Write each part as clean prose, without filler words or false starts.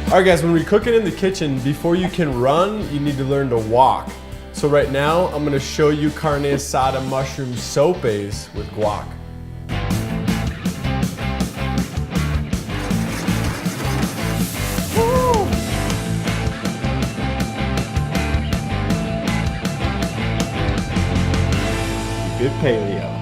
All right guys, when we're cooking in the kitchen, before you can run, you need to learn to walk. So right now, I'm gonna show you carne asada mushroom sopes with guac. Woo! Good paleo.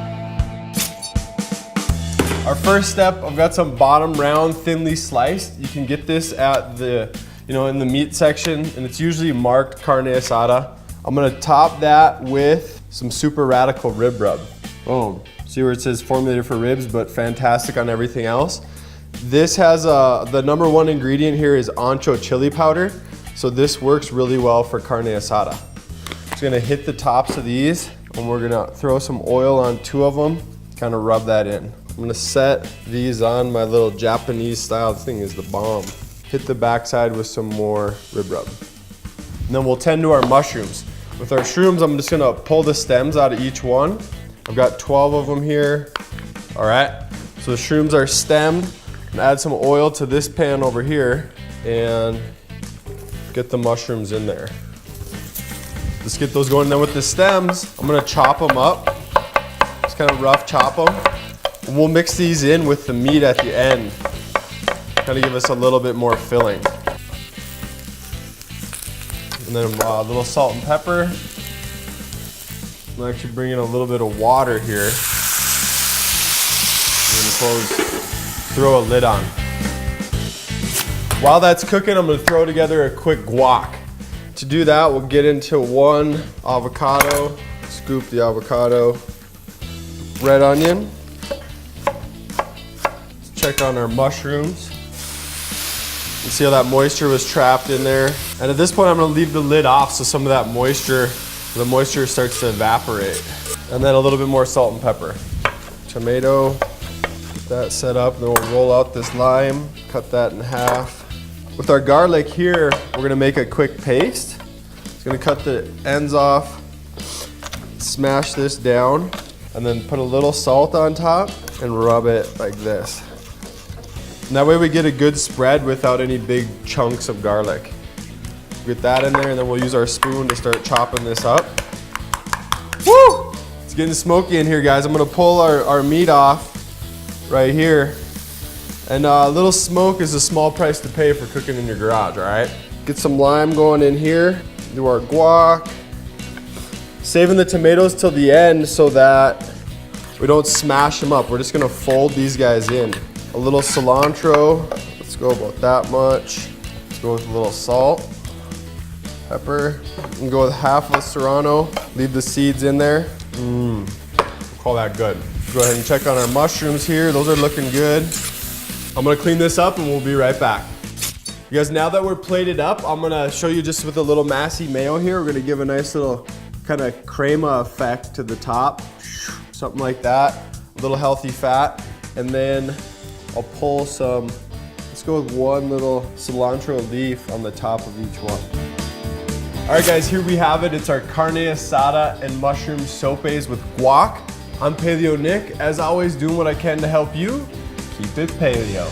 Our first step, I've got some bottom round, thinly sliced. You can get this at the, in the meat section, and it's usually marked carne asada. I'm gonna top that with some super radical rib rub. Boom. See where it says formulated for ribs, but fantastic on everything else. This has the number one ingredient here is ancho chili powder. So this works really well for carne asada. Just gonna hit the tops of these, and we're gonna throw some oil on 2 of them, kind of rub that in. I'm gonna set these on my little Japanese style. This thing is the bomb. Hit the backside with some more rib rub. And then we'll tend to our mushrooms. With our shrooms, I'm just gonna pull the stems out of each one. I've got 12 of them here. All right, so the shrooms are stemmed. And add some oil to this pan over here and get the mushrooms in there. Let's get those going. Then with the stems, I'm gonna chop them up. Just kind of rough chop them. And we'll mix these in with the meat at the end. Kind of give us a little bit more filling. And then a little salt and pepper. I'm actually bringing a little bit of water here. And throw a lid on. While that's cooking, I'm gonna throw together a quick guac. To do that, we'll get into 1 avocado, scoop the avocado, red onion, check on our mushrooms. You see how that moisture was trapped in there? And at this point, I'm gonna leave the lid off so some of that moisture, the moisture starts to evaporate. And then a little bit more salt and pepper. Tomato, get that set up, then we'll roll out this lime, cut that in half. With our garlic here, we're gonna make a quick paste. Just gonna cut the ends off, smash this down, and then put a little salt on top and rub it like this. And that way we get a good spread without any big chunks of garlic. Get that in there, and then we'll use our spoon to start chopping this up. Woo! It's getting smoky in here, guys. I'm gonna pull our meat off right here. And a little smoke is a small price to pay for cooking in your garage, all right? Get some lime going in here, do our guac. Saving the tomatoes till the end so that we don't smash them up. We're just gonna fold these guys in. A little cilantro, let's go about that much. Let's go with a little salt, pepper, and go with half of serrano. Leave the seeds in there. We'll call that good. Go ahead and check on our mushrooms here. Those are looking good. I'm gonna clean this up and we'll be right back. You guys, now that we're plated up, I'm gonna show you just with a little Massie mayo here. We're gonna give a nice little kind of crema effect to the top. Something like that, a little healthy fat. And then I'll pull some, let's go with 1 little cilantro leaf on the top of each one. All right guys, here we have it. It's our carne asada and mushroom sopes with guac. I'm Paleo Nick, as always, doing what I can to help you keep it paleo.